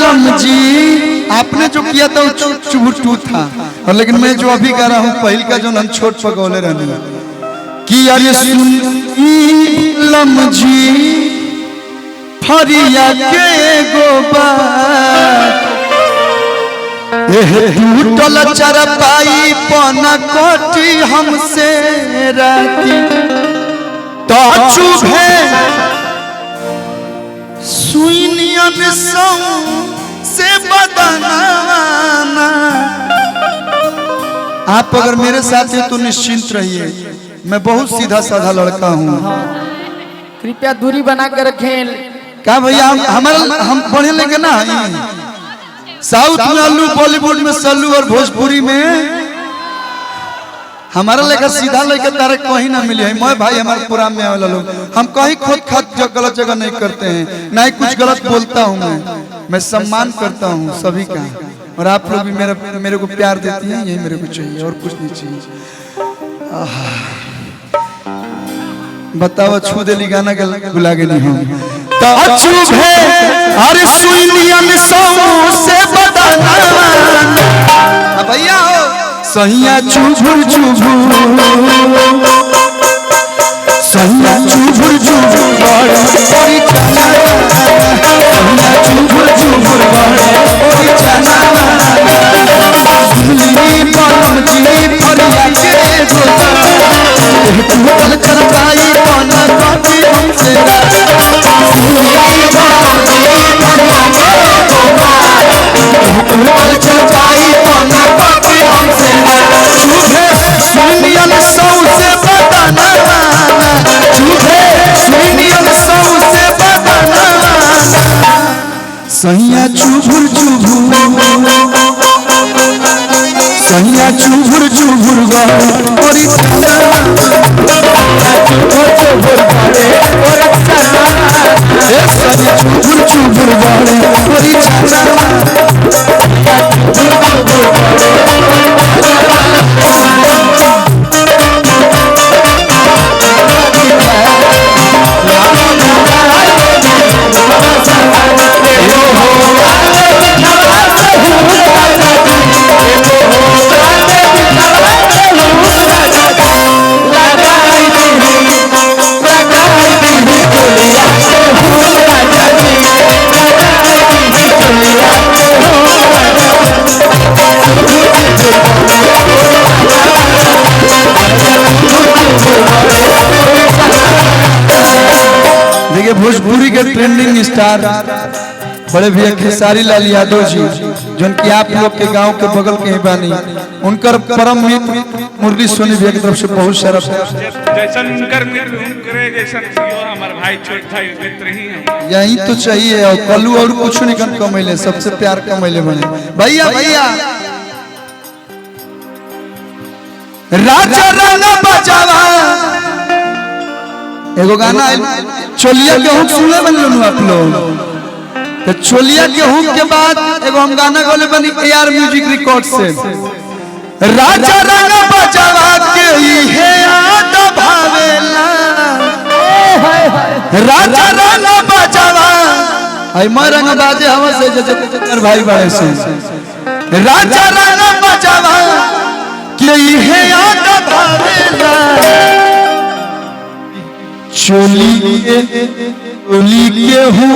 आलम जी, आपने जो किया था वो चुभुटू था, और लेकिन मैं जो अभी गा रहा हूँ पहल का जो नन छोट पगोले रहने कि अरे सुन आलम जी फरिया के गोबा टूटल चरपाई पना कोटी हमसे राती तो चुभे सुइनियन सौ से बदनाना। आप अगर मेरे साथ हैं तो निश्चिंत रहिए, मैं बहुत सीधा साधा लड़का हूँ। कृपया दूरी बना कर रखें। क्या भैया हम पढ़े लेके ना साउथ में अल्लू, बॉलीवुड में सल्लू और भोजपुरी में हमारा लेकर सीधा लेकर तारे कहीं ना मिले। मैं भाई हमारे पुराण में आवे लोग, हम कहीं खुद खत गलत जगह नहीं करते हैं, ना ही कुछ गलत बोलता हूँ। मैं सम्मान करता हूँ सभी का, और आप लोग भी मेरे को प्यार देती हैं, यही मेरे को चाहिए और कुछ नहीं चाहिए। बताओ छू देली गाना के बुला के नहीं हम अरे सुइनियन सौ से बदनाना भैया हो सहिया चुभुर चुभुर सहिया चुभुर चुभुर बड़े ओरी चना सहिया चुभुर चुभुर बड़े ओरी चना सुनी परम जी फरिया के गोता टूटल चरपाई पना काटी हमसे सुनी परम जी फरिया के गोता टूटल चरपाई पना काटी हमसे चुभे सुनियन सौ से बदनाना चुभे सुनियन सौ से बदनाना सहिया चुभुर चुभुर सहिया चुभुर चुभुर ओरी चना चुभुर चुभुर बड़े ओरी चना सहिया चुभुर चुभुर बड़े ओरी चना भोजपुरी के ट्रेंडिंग स्टार बड़े भैया खेसारी लाल यादव जी, जो कि आप लोग के गांव के बगल के ही बानी, उनकर परम मित्र मुरली सोनी भैया की तरफ से बहुत सारा यही तो चाहिए। और कलू और कुछ नहीं कमैले, सबसे प्यार कमैले बने भैया। भैया राजा राना बजावा एगो गाना चोलिया के हुक सुने बन लो आप लोग, तो चोलिया के हुक के बाद एगो हम गाना गोले बनी AR म्यूजिक रिकॉर्ड से राजा राना बजावा के हे याद भावेला राजा राना बजावा आई मैं रंग बाजे हम से जजर भाई बड़े से राजा राना बजावा के हे याद भावेला चोली के हूँ